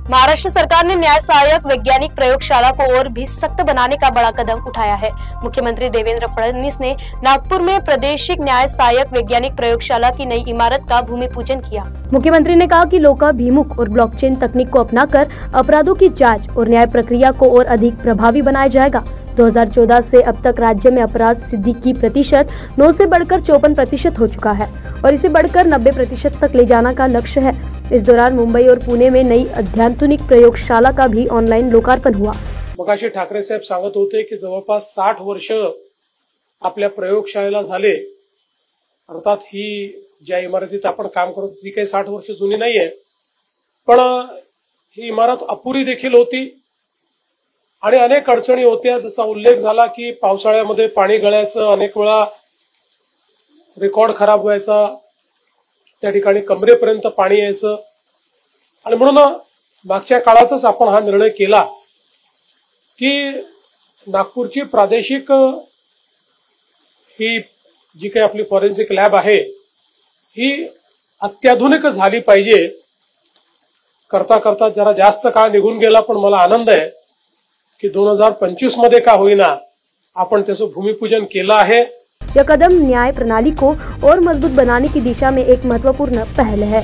महाराष्ट्र सरकार ने न्याय सहायक वैज्ञानिक प्रयोगशाला को और भी सख्त बनाने का बड़ा कदम उठाया है। मुख्यमंत्री देवेंद्र फडणवीस ने नागपुर में प्रादेशिक न्याय सहायक वैज्ञानिक प्रयोगशाला की नई इमारत का भूमि पूजन किया। मुख्यमंत्री ने कहा कि लोकाभिमुख और ब्लॉकचेन तकनीक को अपनाकर अपराधों की जांच और न्याय प्रक्रिया को और अधिक प्रभावी बनाया जाएगा। 2014 से अब तक राज्य में अपराध सिद्धि की प्रतिशत 9 से बढ़कर 54% हो चुका है और इसे बढ़कर 90% तक ले जाना का लक्ष्य है। इस दौरान मुंबई और पुणे में नई अत्याधुनिक प्रयोगशाला का भी ऑनलाइन लोकार्पण हुआ। मगाशी ठाकरे साहेब सांगत होते की जवळपास 60 वर्ष आपल्या प्रयोगशाळेला झाले। अर्थात ही ज्या इमारतीत आपण काम करतो ती काही 60 वर्ष जुनी नाहीये, पण ही इमारत अपुरी देखील होती आणि अनेक अडचणी होत्या, जसा उल्लेख झाला की पावसाळ्यामध्ये पाणी गळायचं, अनेक वेळा रेकॉर्ड खराब व्हायचा, त्या ठिकाणी कमरेपर्यंत पाणी यायचं आणि म्हणून मागच्या काळातच आपण हा निर्णय केला की नागपूरची प्रादेशिक ही जी काही आपली फॉरेन्सिक लॅब आहे ही अत्याधुनिक झाली पाहिजे। करता करता जरा जास्त काळ निघून गेला, पण मला आनंद आहे कि 2025 मध्ये का होईना आपण त्याचं भूमिपूजन केलं आहे। यह कदम न्याय प्रणाली को और मजबूत बनाने की दिशा में एक महत्वपूर्ण पहल है।